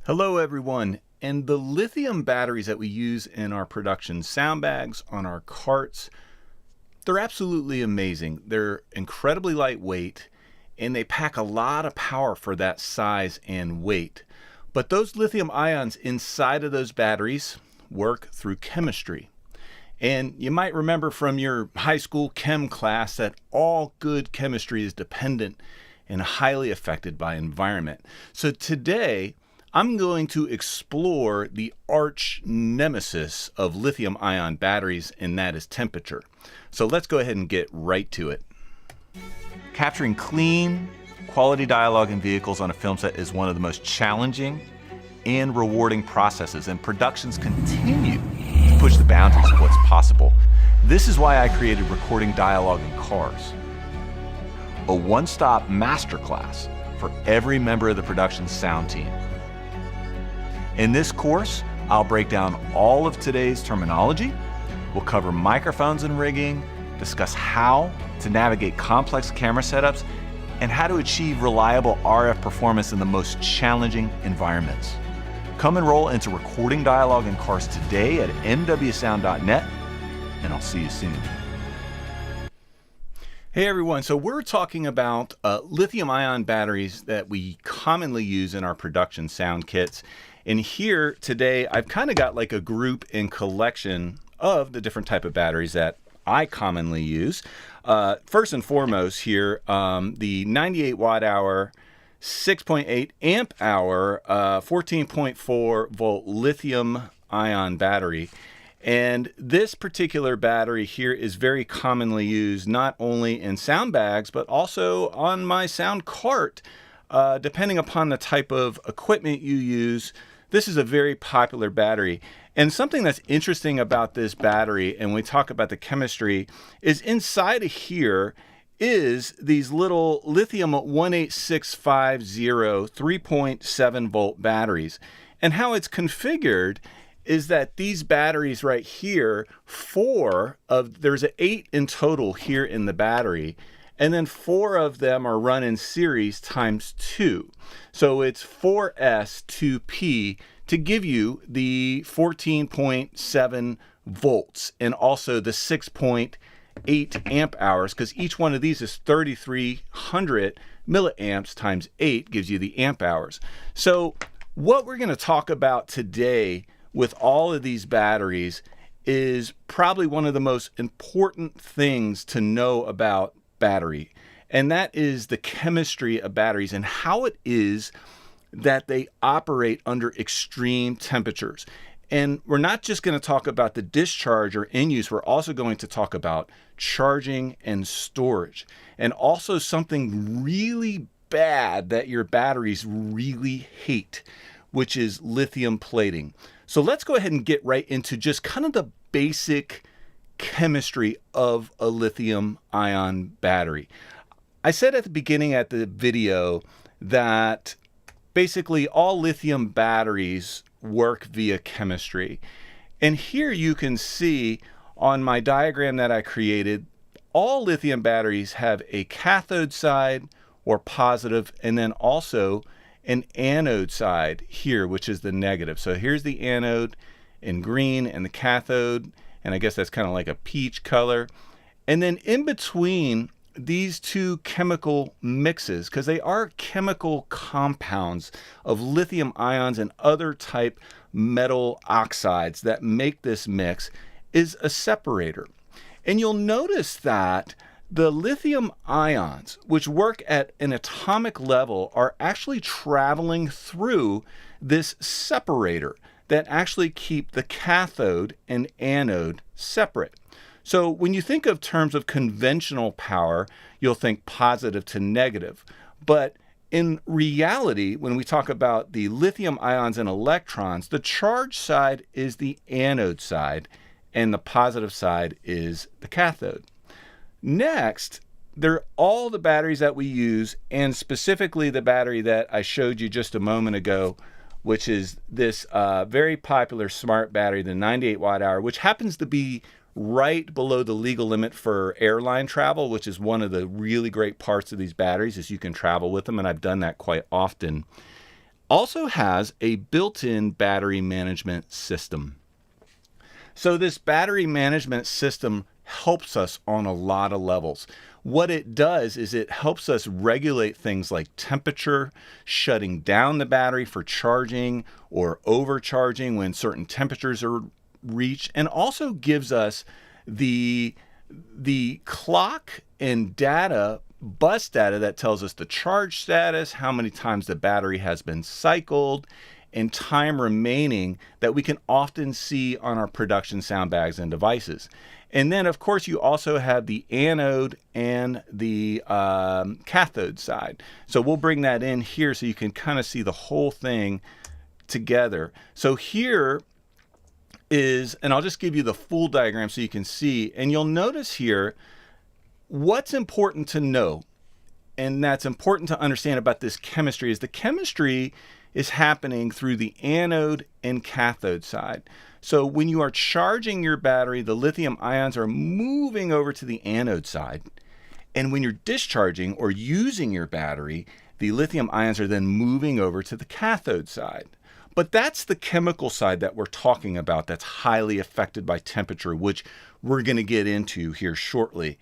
Hello everyone, and the lithium batteries that we use in our production sound bags, on our carts, they're absolutely amazing. They're incredibly lightweight and they pack a lot of power for that size and weight. But those lithium ions inside of those batteries work through chemistry. And you might remember from your high school chem class that all good chemistry is dependent and highly affected by environment. So today, I'm going to explore the arch nemesis of lithium ion batteries, and that is temperature. So let's go ahead and get right to it. Capturing clean, quality dialogue in vehicles on a film set is one of the most challenging and rewarding processes, and productions continue to push the boundaries of what's possible. This is why I created Recording Dialogue in Cars, a one-stop masterclass for every member of the production sound team. In this course, I'll break down all of today's terminology. We'll cover microphones and rigging, discuss how to navigate complex camera setups, and how to achieve reliable RF performance in the most challenging environments. Come enroll into Recording Dialogue in Cars today at mwsound.net, and I'll see you soon. Hey everyone, so we're talking about lithium ion batteries that we commonly use in our production sound kits. And here today, I've kind of got like a group and collection of the different type of batteries that I commonly use. First and foremost here, the 98 watt hour, 6.8 amp hour, 14.4 volt lithium ion battery. And this particular battery here is very commonly used not only in sound bags, but also on my sound cart. Depending upon the type of equipment you use, this is a very popular battery. And something that's interesting about this battery, and we talk about the chemistry, is inside of here is these little lithium 18650 3.7 volt batteries. And how it's configured is that these batteries right here, there's 8 in total here in the battery, and then 4 of them are run in series times 2. So it's 4S 2P to give you the 14.7 volts and also the 6.8 amp hours, because each one of these is 3,300 milliamps times 8 gives you the amp hours. So what we're going to talk about today with all of these batteries is probably one of the most important things to know about battery, and that is the chemistry of batteries and how it is that they operate under extreme temperatures. And we're not just going to talk about the discharge or in use, we're also going to talk about charging and storage, and also something really bad that your batteries really hate, which is lithium plating. So let's go ahead and get right into just kind of the basic chemistry of a lithium ion battery. I said at the beginning at the video that basically all lithium batteries work via chemistry. And here you can see on my diagram that I created, all lithium batteries have a cathode side or positive, and then also an anode side here, which is the negative. So here's the anode in green and the cathode, and I guess that's kind of like a peach color. And then in between these two chemical mixes, because they are chemical compounds of lithium ions and other type metal oxides that make this mix, is a separator. And you'll notice that the lithium ions, which work at an atomic level, are actually traveling through this separator that actually keep the cathode and anode separate. So when you think of terms of conventional power, you'll think positive to negative. But in reality, when we talk about the lithium ions and electrons, the charged side is the anode side and the positive side is the cathode. Next, they're all the batteries that we use, and specifically the battery that I showed you just a moment ago, which is this very popular smart battery, the 98 watt hour, which happens to be right below the legal limit for airline travel, which is one of the really great parts of these batteries, is you can travel with them, and I've done that quite often. also has a built-in battery management system. So this battery management system helps us on a lot of levels. What it does is it helps us regulate things like temperature, shutting down the battery for charging or overcharging when certain temperatures are reached, and also gives us the clock and data, bus data, that tells us the charge status, how many times the battery has been cycled, and time remaining that we can often see on our production sound bags and devices. And then, of course, you also have the anode and the cathode side. So we'll bring that in here so you can kind of see the whole thing together. So here is, and I'll just give you the full diagram so you can see, and you'll notice here what's important to know, and that's important to understand about this chemistry, is the chemistry is happening through the anode and cathode side. So when you are charging your battery, the lithium ions are moving over to the anode side. And when you're discharging or using your battery, the lithium ions are then moving over to the cathode side. But that's the chemical side that we're talking about that's highly affected by temperature, which we're going to get into here shortly.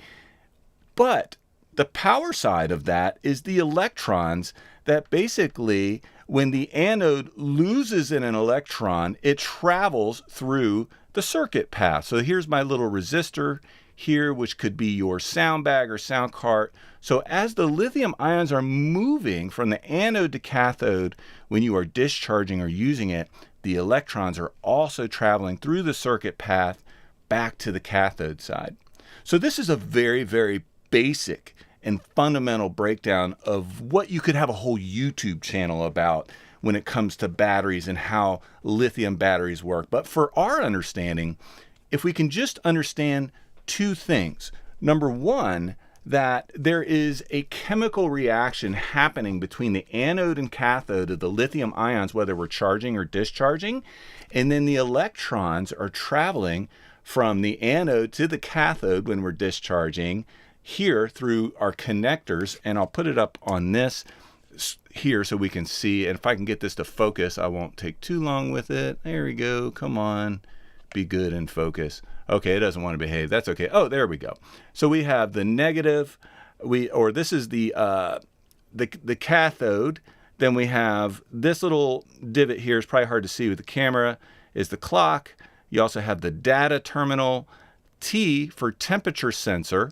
But the power side of that is the electrons that basically, when the anode loses an electron, it travels through the circuit path. So here's my little resistor here, which could be your sound bag or sound cart. So as the lithium ions are moving from the anode to cathode, when you are discharging or using it, the electrons are also traveling through the circuit path back to the cathode side. So this is a very, very basic and fundamental breakdown of what you could have a whole YouTube channel about when it comes to batteries and how lithium batteries work. But for our understanding, if we can just understand two things. Number one, that there is a chemical reaction happening between the anode and cathode of the lithium ions, whether we're charging or discharging, and then the electrons are traveling from the anode to the cathode when we're discharging here through our connectors. And I'll put it up on this here so we can see, and if I can get this to focus, I won't take too long with it. There we go. Come on, be good and focus. Okay, it doesn't want to behave. That's okay. Oh, there we go. So we have the negative, this is the cathode. Then we have this little divot here. It's probably hard to see with the camera, is the clock. You also have the data terminal, T for temperature sensor,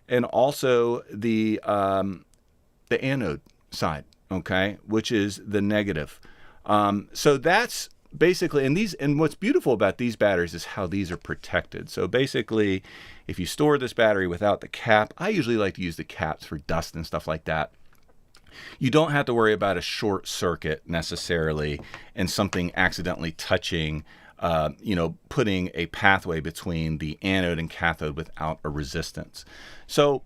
and also the anode side, okay, which is the negative. So that's basically, and what's beautiful about these batteries is how these are protected. So basically, if you store this battery without the cap, I usually like to use the caps for dust and stuff like that. You don't have to worry about a short circuit necessarily and something accidentally touching, putting a pathway between the anode and cathode without a resistance. So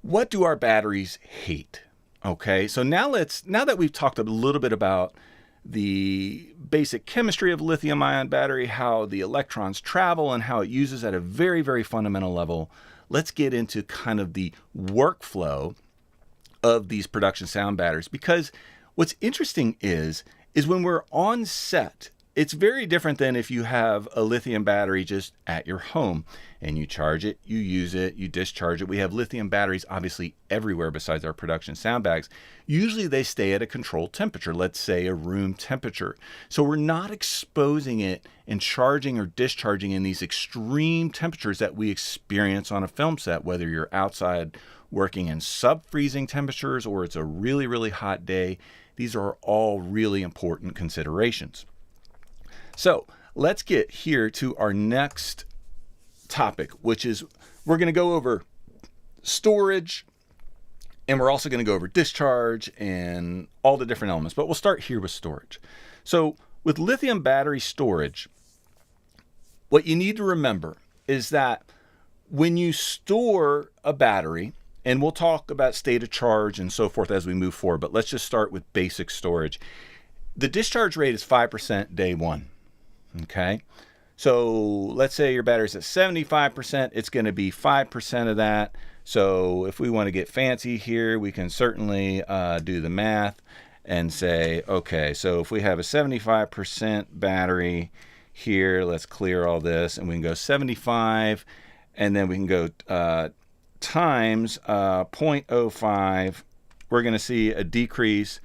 what do our batteries hate? Okay, so now that we've talked a little bit about the basic chemistry of lithium-ion battery, how the electrons travel, and how it uses at a very, very fundamental level, let's get into kind of the workflow of these production sound batteries. Because what's interesting is when we're on set, it's very different than if you have a lithium battery just at your home and you charge it, you use it, you discharge it. We have lithium batteries obviously everywhere besides our production sound bags. Usually they stay at a controlled temperature, let's say a room temperature. So we're not exposing it and charging or discharging in these extreme temperatures that we experience on a film set, whether you're outside working in sub-freezing temperatures or it's a really, really hot day. These are all really important considerations. So let's get here to our next topic, which is we're going to go over storage, and we're also going to go over discharge and all the different elements. But we'll start here with storage. So with lithium battery storage, what you need to remember is that when you store a battery, and we'll talk about state of charge and so forth as we move forward, but let's just start with basic storage. The discharge rate is 5% day one. Okay, so let's say your battery's at 75%, it's going to be 5% of that. So if we want to get fancy here, we can certainly do the math and say, okay, so if we have a 75% battery here, let's clear all this, and we can go 75, and then we can go times 0.05. We're going to see a decrease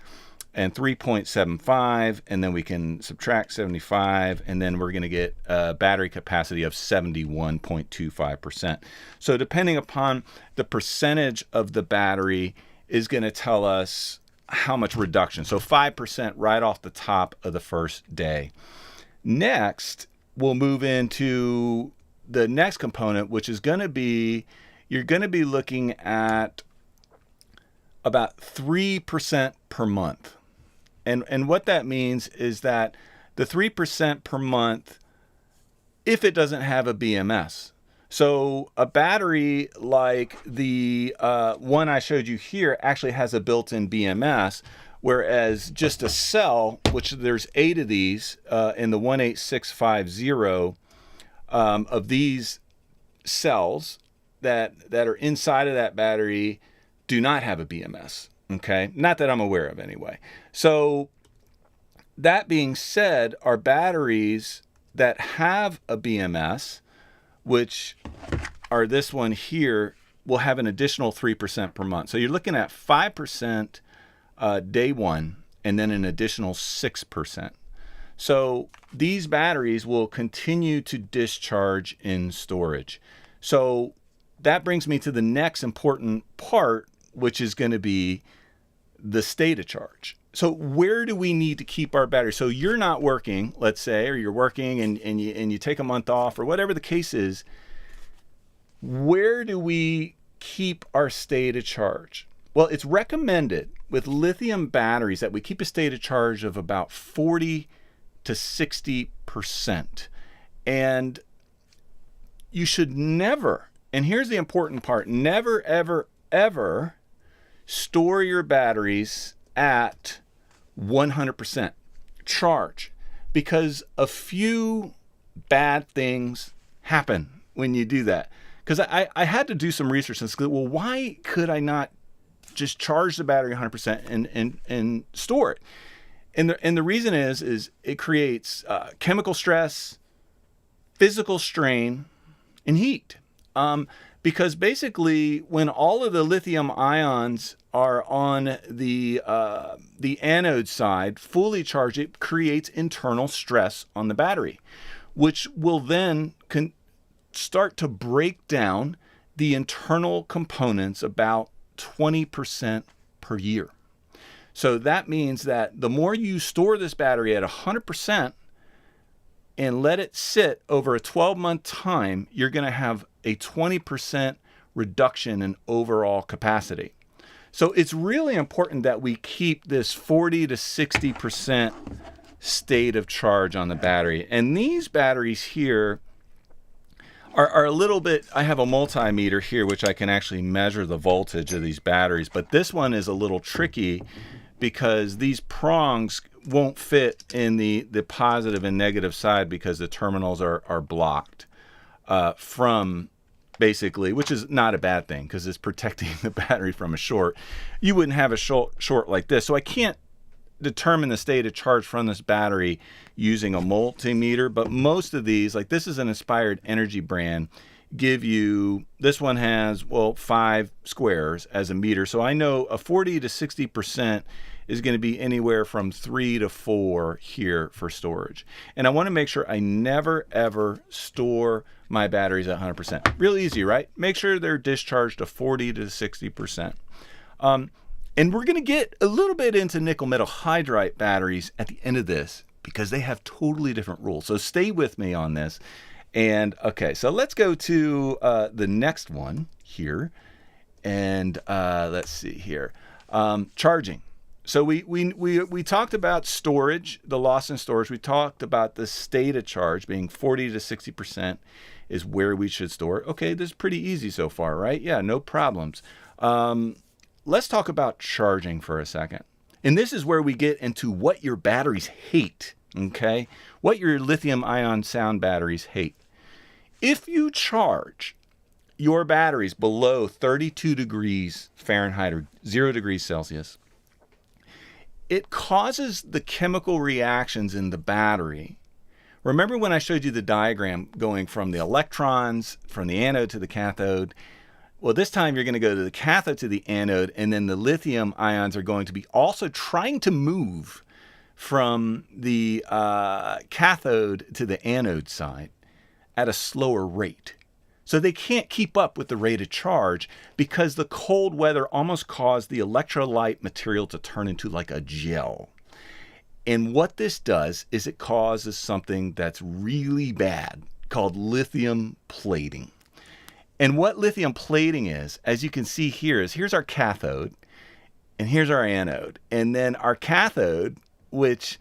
and 3.75, and then we can subtract 75, and then we're going to get a battery capacity of 71.25%. So depending upon the percentage of the battery is going to tell us how much reduction. So 5% right off the top of the first day. Next, we'll move into the next component, which is going to be, you're going to be looking at about 3% per month. And what that means is that the 3% per month, if it doesn't have a BMS. So a battery like the one I showed you here actually has a built-in BMS, whereas just a cell, which there's 8 of these in the 18650 of these cells that are inside of that battery do not have a BMS. Okay, not that I'm aware of anyway. So that being said, our batteries that have a BMS, which are this one here, will have an additional 3% per month. So you're looking at 5% day one, and then an additional 6%. So these batteries will continue to discharge in storage. So that brings me to the next important part, which is going to be the state of charge. So where do we need to keep our batteries? So you're not working, let's say, or you're working and you take a month off, or whatever the case is. Where do we keep our state of charge? Well, it's recommended with lithium batteries that we keep a state of charge of about 40 to 60%. And you should never, and here's the important part, never, ever, ever store your batteries at 100% charge, because a few bad things happen when you do that. Because I had to do some research and say, well, why could I not just charge the battery 100% and store it? And the reason is it creates chemical stress, physical strain, and heat. Because basically, when all of the lithium ions are on the anode side, fully charged, it creates internal stress on the battery, which will then start to break down the internal components about 20% per year. So that means that the more you store this battery at 100% and let it sit over a 12-month time, you're going to have a 20% reduction in overall capacity. So it's really important that we keep this 40 to 60% state of charge on the battery. And these batteries here are a little bit, I have a multimeter here which I can actually measure the voltage of these batteries, but this one is a little tricky because these prongs won't fit in the positive and negative side because the terminals are blocked from basically, which is not a bad thing because it's protecting the battery from a short. You wouldn't have a short like this. So I can't determine the state of charge from this battery using a multimeter, but most of these, like this is an Inspired Energy brand, give you, this one has, well, 5 squares as a meter. So I know a 40 to 60% is going to be anywhere from 3 to 4 here for storage. And I want to make sure I never ever store my batteries at 100%. Real easy, right? Make sure they're discharged to 40 to 60%. And we're going to get a little bit into nickel metal hydride batteries at the end of this because they have totally different rules. So stay with me on this. And okay, so let's go to the next one here. And let's see here. Charging. So we talked about storage, the loss in storage. We talked about the state of charge being 40 to 60% is where we should store it. Okay, this is pretty easy so far, right? Yeah, no problems. Let's talk about charging for a second. And this is where we get into what your batteries hate, okay? What your lithium ion sound batteries hate. If you charge your batteries below 32 degrees Fahrenheit or 0 degrees Celsius, it causes the chemical reactions in the battery. Remember when I showed you the diagram going from the electrons, from the anode to the cathode? Well, this time you're going to go to the cathode to the anode, and then the lithium ions are going to be also trying to move from the cathode to the anode side at a slower rate. So they can't keep up with the rate of charge because the cold weather almost caused the electrolyte material to turn into like a gel. And what this does is it causes something that's really bad called lithium plating. And what lithium plating is, as you can see here, is here's our cathode and here's our anode. And then our cathode, which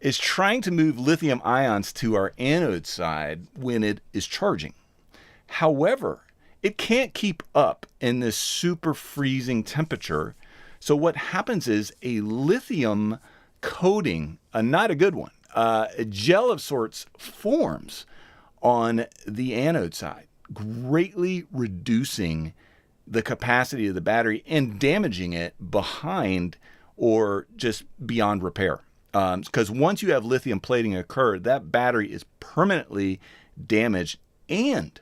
is trying to move lithium ions to our anode side when it is charging. However, it can't keep up in this super freezing temperature. So what happens is a lithium coating, not a good one, a gel of sorts forms on the anode side, greatly reducing the capacity of the battery and damaging it behind or just beyond repair. Because once you have lithium plating occur, that battery is permanently damaged and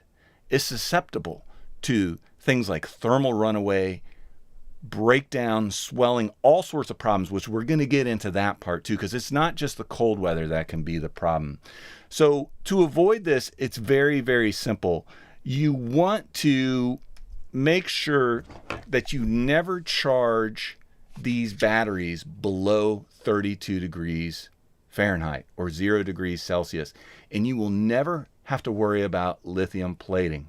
is susceptible to things like thermal runaway, breakdown, swelling, all sorts of problems, which we're going to get into that part too, because it's not just the cold weather that can be the problem. So to avoid this, it's very, very simple. You want to make sure that you never charge these batteries below 32 degrees Fahrenheit or 0 degrees Celsius, and you will never have to worry about lithium plating.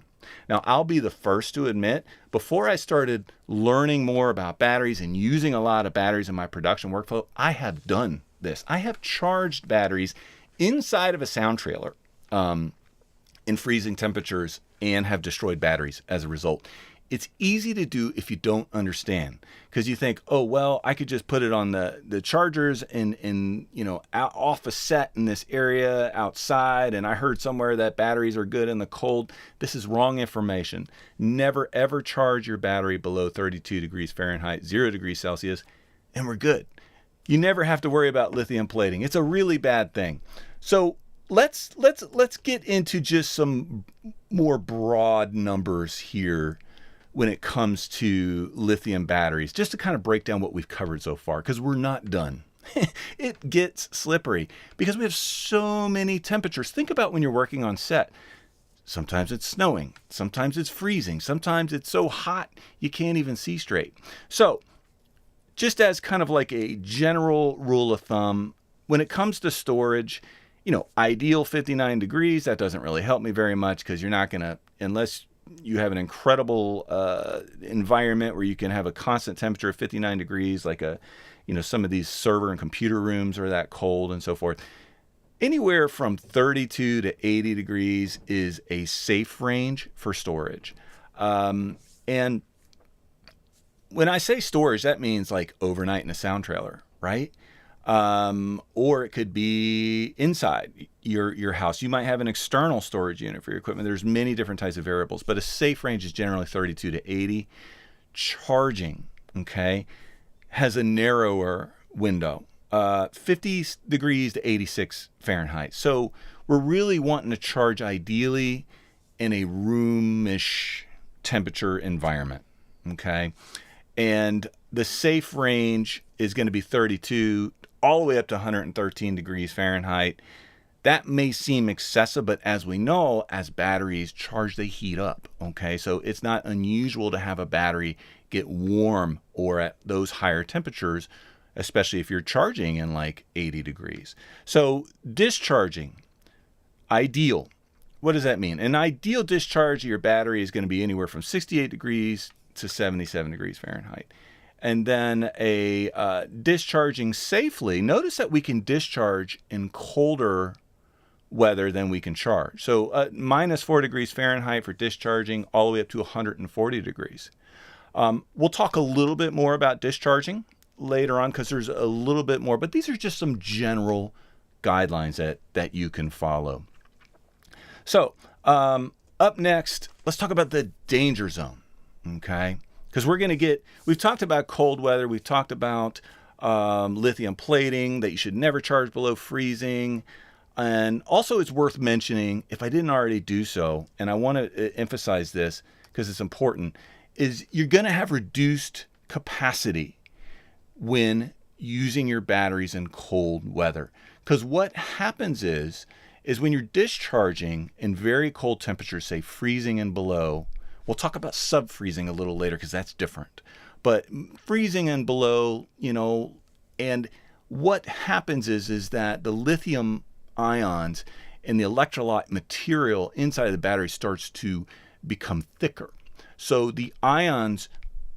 Now, I'll be the first to admit, before I started learning more about batteries and using a lot of batteries in my production workflow, I have done this. I have charged batteries inside of a sound trailer in freezing temperatures and have destroyed batteries as a result. It's easy to do if you don't understand, because you think, oh, well, I could just put it on the chargers and out off a set in this area outside, and I heard somewhere that batteries are good in the cold. This is wrong information. Never, ever charge your battery below 32 degrees Fahrenheit, 0 degrees Celsius, and we're good. You never have to worry about lithium plating. It's a really bad thing. So let's get into just some more broad numbers here when it comes to lithium batteries, just to kind of break down what we've covered so far, because we're not done. It gets slippery because we have so many temperatures. Think about when you're working on set. Sometimes it's snowing, sometimes it's freezing, sometimes it's so hot you can't even see straight. So just as kind of like a general rule of thumb, when it comes to storage, ideal 59 degrees, that doesn't really help me very much, because you're not going to, unless you have an incredible environment where you can have a constant temperature of 59 degrees, like some of these server and computer rooms are that cold and so forth. Anywhere from 32 to 80 degrees is a safe range for storage. And when I say storage, that means like overnight in a sound trailer, right? Or it could be inside your house. You might have an external storage unit for your equipment. There's many different types of variables, but a safe range is generally 32 to 80. Charging, okay, has a narrower window, 50 degrees to 86 Fahrenheit. So we're really wanting to charge ideally in a roomish temperature environment, okay? And the safe range is going to be 32 all the way up to 113 degrees Fahrenheit. That may seem excessive, but as we know, as batteries charge, they heat up, okay? So it's not unusual to have a battery get warm or at those higher temperatures, especially if you're charging in like 80 degrees. So discharging, ideal. What does that mean? An ideal discharge of your battery is going to be anywhere from 68 degrees to 77 degrees Fahrenheit. And then a discharging safely, notice that we can discharge in colder weather than we can charge. So minus 4 degrees Fahrenheit for discharging all the way up to 140 degrees. We'll talk a little bit more about discharging later on, because there's a little bit more, but these are just some general guidelines that you can follow. So up next, let's talk about the danger zone, okay? Because we've talked about cold weather, we've talked about lithium plating, that you should never charge below freezing. And also it's worth mentioning, if I didn't already do so, and I want to emphasize this because it's important, is you're going to have reduced capacity when using your batteries in cold weather. Because what happens is when you're discharging in very cold temperatures, say freezing and below, we'll talk about sub-freezing a little later because that's different. But freezing and below, and what happens is that the lithium ions and the electrolyte material inside of the battery starts to become thicker. So the ions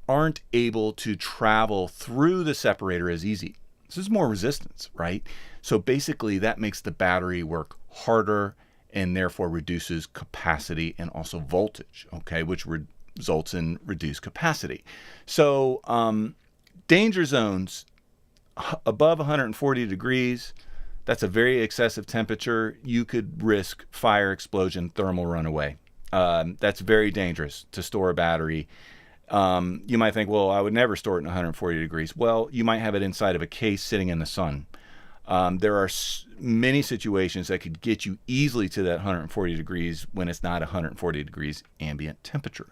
aren't able to travel through the separator as easy. This is more resistance, right? So basically that makes the battery work harder and therefore reduces capacity and also voltage, okay, which results in reduced capacity. So danger zones above 140 degrees, that's a very excessive temperature. You could risk fire, explosion, thermal runaway. That's very dangerous to store a battery. You might think, well, I would never store it in 140 degrees. Well, you might have it inside of a case sitting in the sun. There are many situations that could get you easily to that 140 degrees when it's not 140 degrees ambient temperature.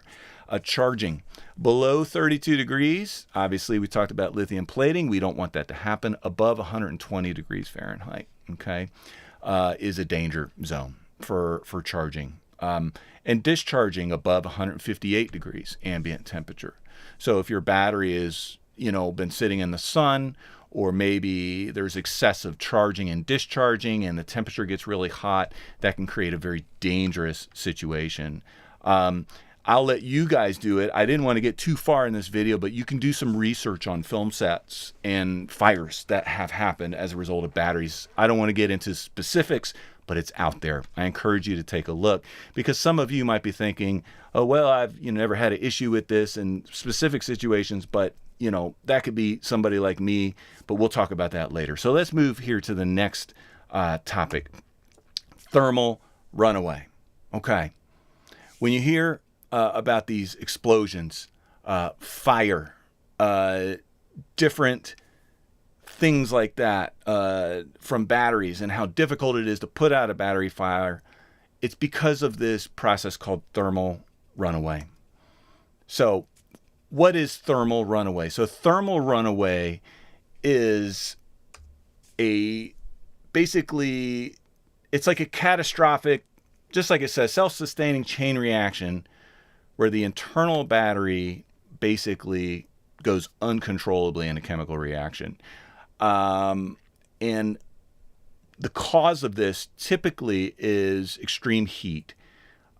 Charging below 32 degrees, obviously we talked about lithium plating. We don't want that to happen. Above 120 degrees Fahrenheit, okay, is a danger zone for charging. And discharging above 158 degrees ambient temperature. So if your battery is, been sitting in the sun, or maybe there's excessive charging and discharging and the temperature gets really hot, that can create a very dangerous situation. I'll let you guys do it. I didn't want to get too far in this video, but you can do some research on film sets and fires that have happened as a result of batteries. I don't want to get into specifics, but it's out there. I encourage you to take a look, because some of you might be thinking, oh, well, I've never had an issue with this in specific situations, but that could be somebody like me, but we'll talk about that later. So let's move here to the next topic, thermal runaway. Okay. When you hear about these explosions, fire, different things like that from batteries and how difficult it is to put out a battery fire, it's because of this process called thermal runaway. So what is thermal runaway? So thermal runaway is basically it's like a catastrophic, just like it says, self-sustaining chain reaction where the internal battery basically goes uncontrollably in a chemical reaction. And the cause of this typically is extreme heat.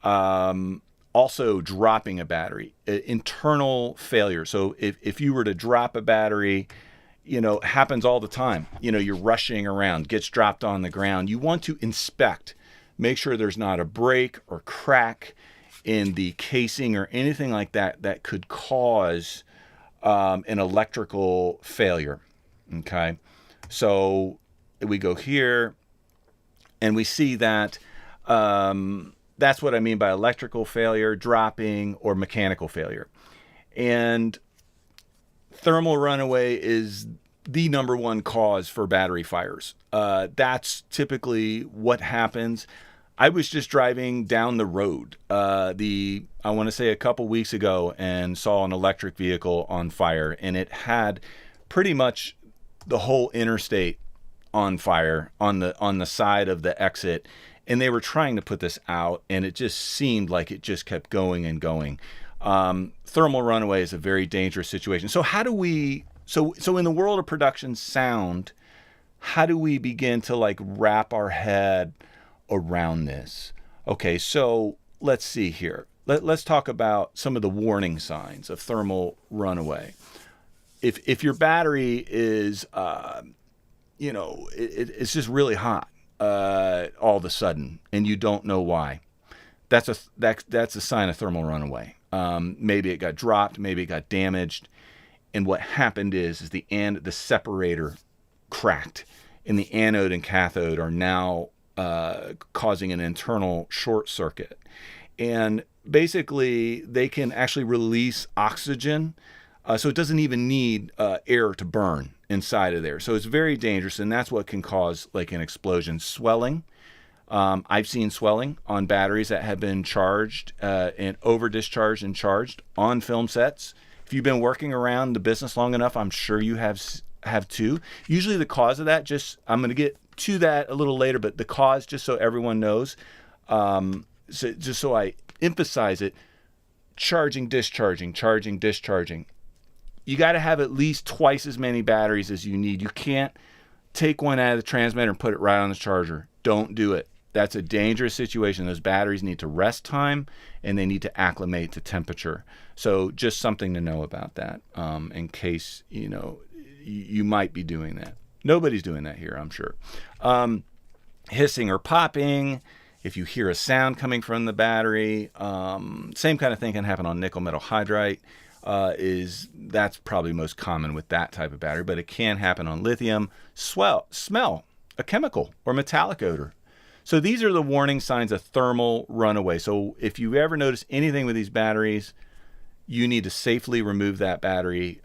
Also dropping a battery, internal failure. So if you were to drop a battery, happens all the time. You're rushing around, gets dropped on the ground. You want to inspect, make sure there's not a break or crack in the casing or anything like that that could cause an electrical failure. Okay, so we go here and we see that that's what I mean by electrical failure, dropping, or mechanical failure. And thermal runaway is the number one cause for battery fires. That's typically what happens. I was just driving down the road, I want to say a couple weeks ago, and saw an electric vehicle on fire, and it had pretty much the whole interstate on fire on the side of the exit, and they were trying to put this out, and it just seemed like it just kept going and going. Thermal runaway is a very dangerous situation. So how do we, so in the world of production sound, how do we begin to wrap our head around this? Okay, so let's see here. Let's talk about some of the warning signs of thermal runaway. If your battery is, it's just really hot all of a sudden, and you don't know why, that's a sign of thermal runaway. Maybe it got dropped, maybe it got damaged, and what happened is the separator cracked, and the anode and cathode are now causing an internal short circuit. And basically, they can actually release oxygen, so it doesn't even need air to burn. inside of there. So it's very dangerous, and that's what can cause like an explosion. Swelling. I've seen swelling on batteries that have been charged and over discharged and charged on film sets. If you've been working around the business long enough, I'm sure you have too. Usually the cause of that, I'm going to get to that a little later, but the cause, just so everyone knows, just so I emphasize it, charging, discharging. You got to have at least twice as many batteries as you need. You can't take one out of the transmitter and put it right on the charger. Don't do it. That's a dangerous situation. Those batteries need to rest time, and they need to acclimate to temperature. So just something to know about that, in case, you might be doing that. Nobody's doing that here, I'm sure. Hissing or popping. If you hear a sound coming from the battery, same kind of thing can happen on nickel metal hydride. That's probably most common with that type of battery, but it can happen on lithium. Smell, a chemical or metallic odor. So these are the warning signs of thermal runaway. So if you ever notice anything with these batteries, you need to safely remove that battery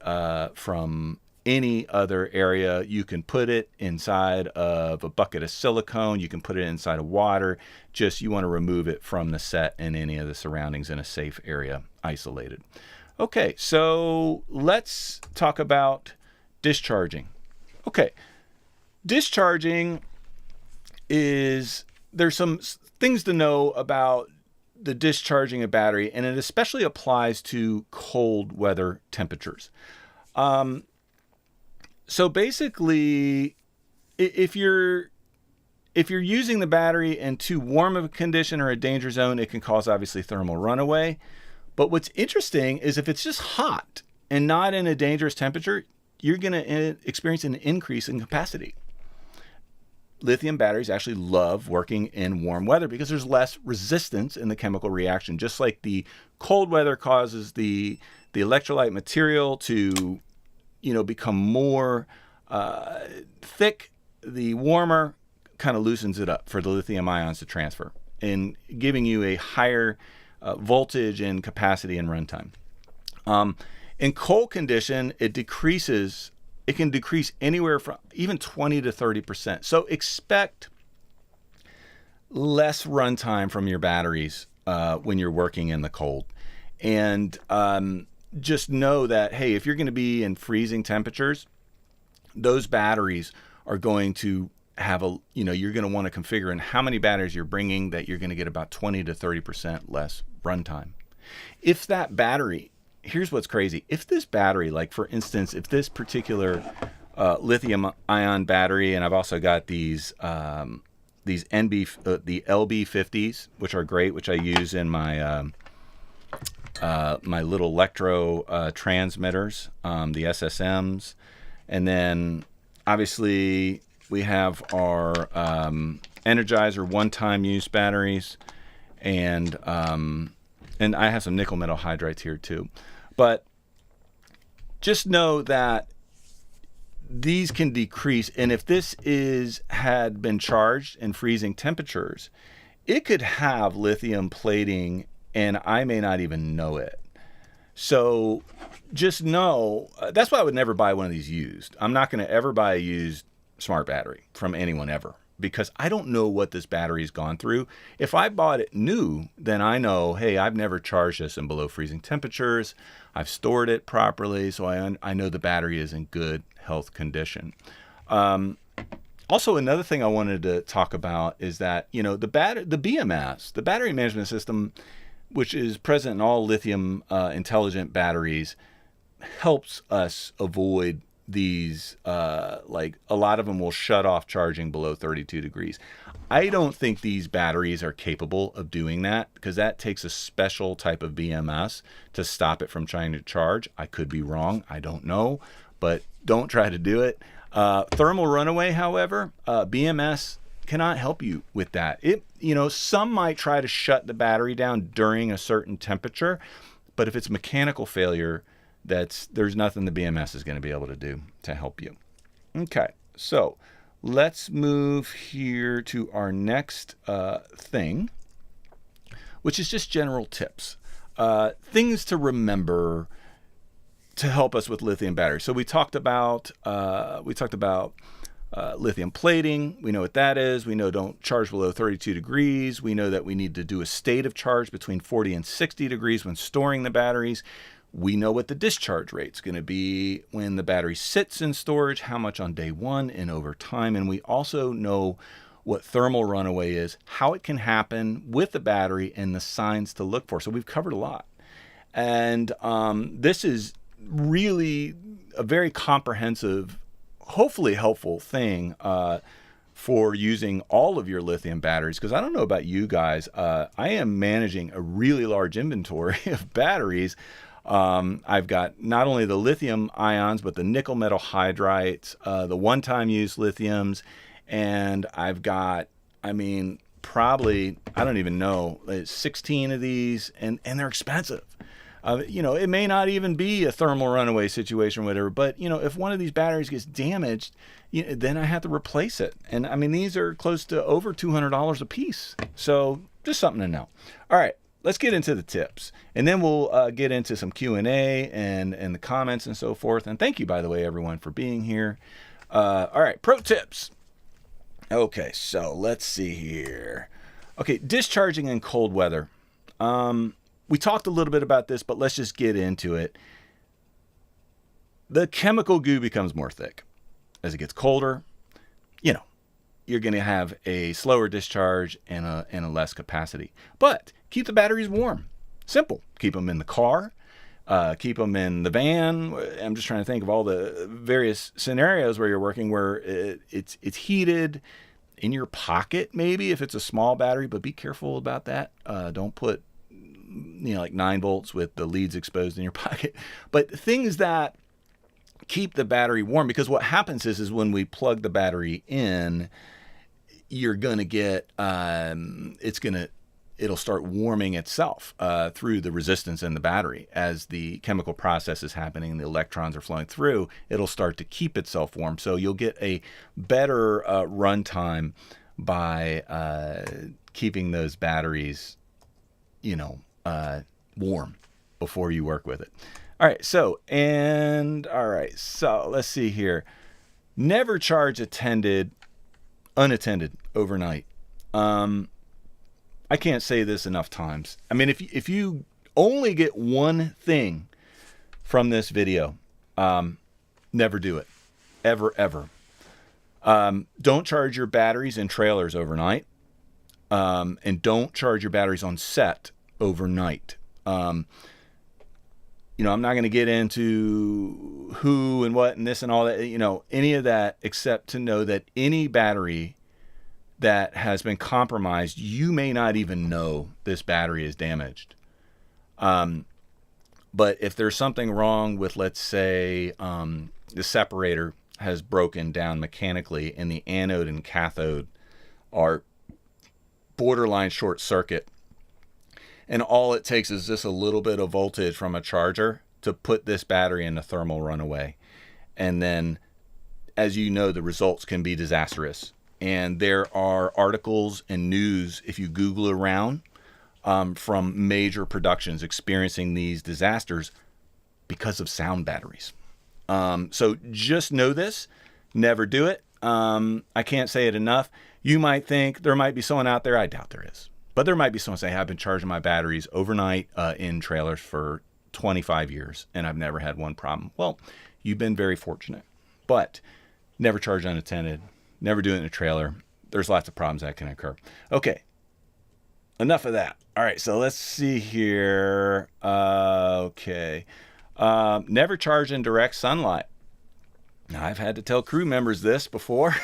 from any other area. You can put it inside of a bucket of silicone. You can put it inside of water. Just you want to remove it from the set and any of the surroundings in a safe area, isolated. Okay, so let's talk about discharging. Okay, discharging there's some things to know about the discharging of battery, and it especially applies to cold weather temperatures. So basically, if you're using the battery in too warm of a condition or a danger zone, it can cause obviously thermal runaway. But what's interesting is if it's just hot and not in a dangerous temperature, you're going to experience an increase in capacity. Lithium batteries actually love working in warm weather because there's less resistance in the chemical reaction. Just like the cold weather causes the electrolyte material to, become more thick, the warmer kind of loosens it up for the lithium ions to transfer and giving you a higher voltage and capacity and runtime. In cold condition, it can decrease anywhere from even 20 to 30%. So expect less runtime from your batteries when you're working in the cold. And just know that, hey, if you're going to be in freezing temperatures, those batteries are going to have you're going to want to configure in how many batteries you're bringing that you're going to get about 20 to 30% less runtime. If that battery, here's what's crazy. If this battery, like for instance, if this particular lithium ion battery, and I've also got these the LB50s, which are great, which I use in my my little electro transmitters, the SSMs, and then obviously we have our Energizer one-time use batteries, and I have some nickel metal hydrides here too. But just know that these can decrease, and if this had been charged in freezing temperatures, it could have lithium plating, and I may not even know it. So just know, that's why I would never buy one of these used. I'm not going to ever buy a used smart battery from anyone ever, because I don't know what this battery's gone through. If I bought it new, then I know, hey, I've never charged this in below freezing temperatures. I've stored it properly, so I know the battery is in good health condition. Also, another thing I wanted to talk about is that, the BMS, the battery management system, which is present in all lithium intelligent batteries, helps us avoid these, like a lot of them will shut off charging below 32 degrees. I don't think these batteries are capable of doing that, because that takes a special type of BMS to stop it from trying to charge. I could be wrong. I don't know, but don't try to do it. Thermal runaway, however, BMS cannot help you with that. Some might try to shut the battery down during a certain temperature, but if it's mechanical failure, there's nothing the BMS is going to be able to do to help you. Okay, so let's move here to our next thing, which is just general tips. Things to remember to help us with lithium batteries. So we talked about lithium plating. We know what that is. We know don't charge below 32 degrees. We know that we need to do a state of charge between 40 and 60 degrees when storing the batteries. We know what the discharge rate is going to be when the battery sits in storage, how much on day one and over time. And we also know what thermal runaway is, how it can happen with the battery, and the signs to look for. So we've covered a lot. And this is really a very comprehensive, hopefully helpful thing for using all of your lithium batteries. Because I don't know about you guys, I am managing a really large inventory of batteries. I've got not only the lithium ions, but the nickel metal hydrides, the one-time use lithiums, and I've got, probably, I don't even know, 16 of these, and they're expensive. It may not even be a thermal runaway situation or whatever, but, if one of these batteries gets damaged, then I have to replace it. And these are close to over $200 a piece. So just something to know. All right, let's get into the tips, and then we'll get into some Q&A and the comments and so forth. And thank you, by the way, everyone, for being here. All right, pro tips. Okay, so let's see here. Okay, discharging in cold weather. We talked a little bit about this, but let's just get into it. The chemical goo becomes more thick. As it gets colder, you're going to have a slower discharge and a less capacity. But keep the batteries warm. Simple. Keep them in the car. Keep them in the van. I'm just trying to think of all the various scenarios where you're working where it's heated. In your pocket, maybe, if it's a small battery, but be careful about that. Don't put like 9 volts with the leads exposed in your pocket. But things that keep the battery warm, because what happens is when we plug the battery in, you're going to get, it'll start warming itself through the resistance in the battery. As the chemical process is happening and the electrons are flowing through, it'll start to keep itself warm. So you'll get a better runtime by keeping those batteries, warm before you work with it. All right, so let's see here. Never charge unattended overnight. I can't say this enough times. If you only get one thing from this video, never do it. Ever. Don't charge your batteries in trailers overnight. And don't charge your batteries on set overnight. I'm not going to get into who and what and this and all that, any of that, except to know that any battery that has been compromised, you may not even know this battery is damaged. But if there's something wrong with, let's say, the separator has broken down mechanically and the anode and cathode are borderline short circuit, and all it takes is just a little bit of voltage from a charger to put this battery in a thermal runaway. And then, as you know, the results can be disastrous. And there are articles and news, if you Google around, from major productions experiencing these disasters because of sound batteries. So just know this. Never do it. I can't say it enough. You might think there might be someone out there. I doubt there is. But there might be someone saying, I've been charging my batteries overnight in trailers for 25 years, and I've never had one problem. Well, you've been very fortunate. But never charge unattended. Never do it in a trailer. There's lots of problems that can occur. Okay, enough of that. All right, so let's see here. Okay. Never charge in direct sunlight. Now, I've had to tell crew members this before.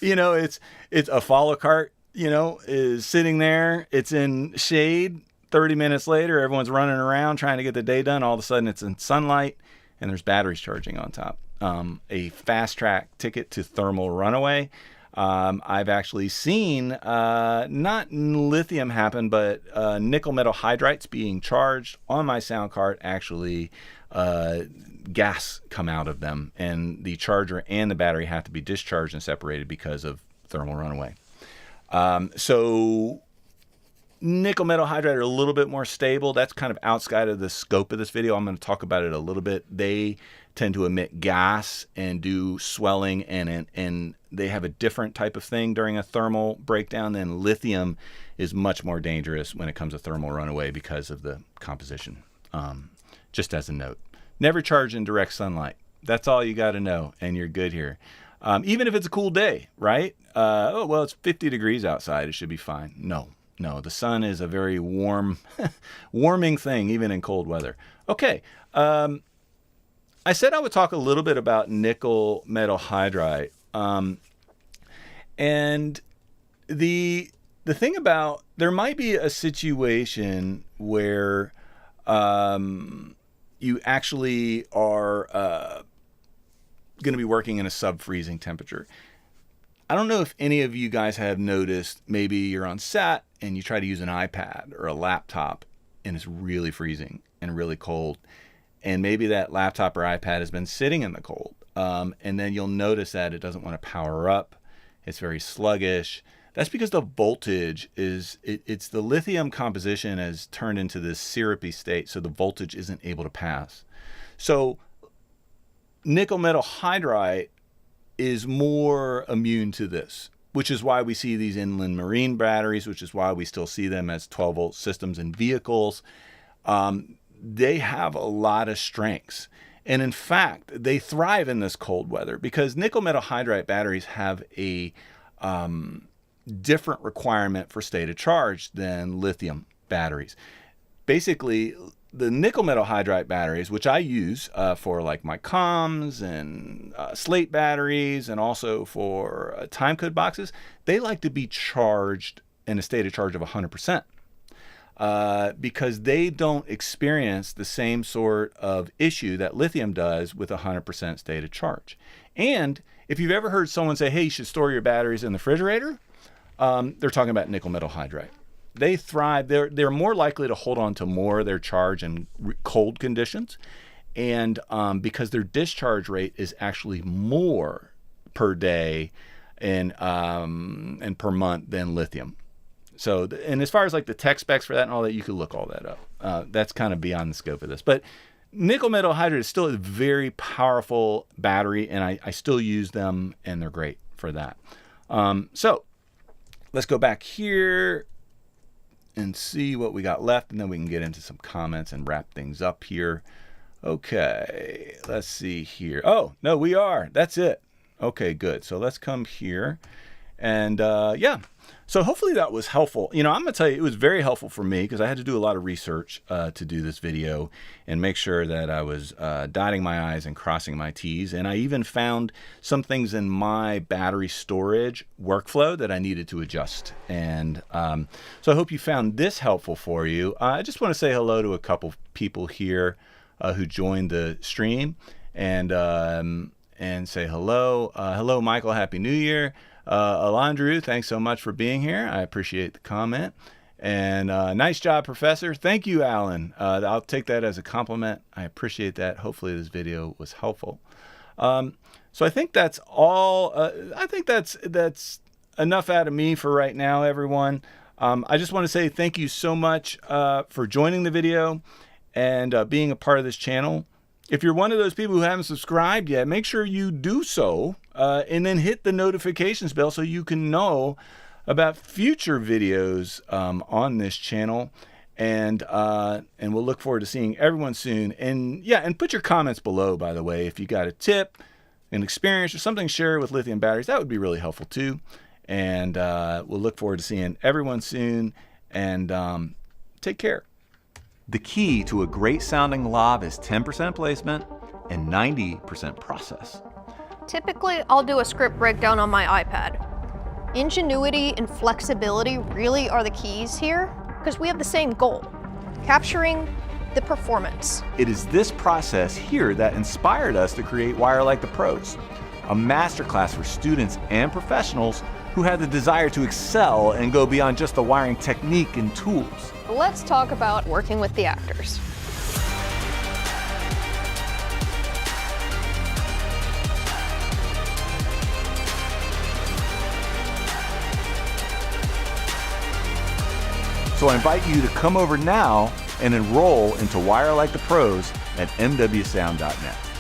It's a follow cart, is sitting there. It's in shade. 30 minutes later, everyone's running around trying to get the day done. All of a sudden, it's in sunlight, and there's batteries charging on top. A fast track ticket to thermal runaway. I've actually seen not lithium happen, but nickel metal hydrides being charged on my sound card. Actually, gas come out of them, and the charger and the battery have to be discharged and separated because of thermal runaway. So nickel metal hydride are a little bit more stable. That's kind of outside of the scope of this video. I'm going to talk about it a little bit. They tend to emit gas and do swelling, and they have a different type of thing during a thermal breakdown. Than lithium is much more dangerous when it comes to thermal runaway because of the composition. Just as a note, never charge in direct sunlight. That's all you got to know, and you're good here. Even if it's a cool day, right? Oh, well, it's 50 degrees outside. It should be fine. No, the sun is a very warming thing, even in cold weather. Okay. I said I would talk a little bit about nickel metal hydride. And the thing about, there might be a situation where you actually are going to be working in a sub-freezing temperature. I don't know if any of you guys have noticed, maybe you're on set and you try to use an iPad or a laptop and it's really freezing and really cold. And maybe that laptop or iPad has been sitting in the cold. And then you'll notice that it doesn't want to power up. It's very sluggish. That's because the voltage it's the lithium composition has turned into this syrupy state, so the voltage isn't able to pass. So nickel metal hydride is more immune to this, which is why we see these inland marine batteries, which is why we still see them as 12-volt systems in vehicles. They have a lot of strengths. And in fact, they thrive in this cold weather because nickel metal hydride batteries have a different requirement for state of charge than lithium batteries. Basically, the nickel metal hydride batteries, which I use for like my comms and slate batteries and also for time code boxes, they like to be charged in a state of charge of 100%. Because they don't experience the same sort of issue that lithium does with 100% state of charge. And if you've ever heard someone say, hey, you should store your batteries in the refrigerator, they're talking about nickel metal hydride. They thrive. They're more likely to hold on to more of their charge in cold conditions. And because their discharge rate is actually more per day and per month than lithium. So, and as far as like the tech specs for that and all that, you could look all that up. That's kind of beyond the scope of this. But nickel metal hydride is still a very powerful battery, and I still use them, and they're great for that. So let's go back here and see what we got left, and then we can get into some comments and wrap things up here. Okay, let's see here. Oh, no, we are. That's it. Okay, good. So let's come here. And yeah, so hopefully that was helpful. You know, I'm going to tell you, it was very helpful for me because I had to do a lot of research to do this video and make sure that I was dotting my I's and crossing my T's. And I even found some things in my battery storage workflow that I needed to adjust. And so I hope you found this helpful for you. I just want to say hello to a couple people here who joined the stream and say hello. Hello, Michael. Happy New Year. Alondru, thanks so much for being here. I appreciate the comment. And nice job, Professor. Thank you, Alan. I'll take that as a compliment. I appreciate that. Hopefully this video was helpful. So I think that's all. I think that's enough out of me for right now, everyone. I just want to say thank you so much for joining the video and being a part of this channel. If you're one of those people who haven't subscribed yet, make sure you do so and then hit the notifications bell so you can know about future videos on this channel. And we'll look forward to seeing everyone soon. And yeah, and put your comments below, by the way. If you got a tip, an experience, or something to share with lithium batteries, that would be really helpful too. And we'll look forward to seeing everyone soon. And take care. The key to a great sounding lob is 10% placement and 90% process. Typically, I'll do a script breakdown on my iPad. Ingenuity and flexibility really are the keys here because we have the same goal, capturing the performance. It is this process here that inspired us to create Wire Like the Pros, a masterclass for students and professionals who have the desire to excel and go beyond just the wiring technique and tools. Let's talk about working with the actors. So I invite you to come over now and enroll into Wire Like the Pros at mwsound.net.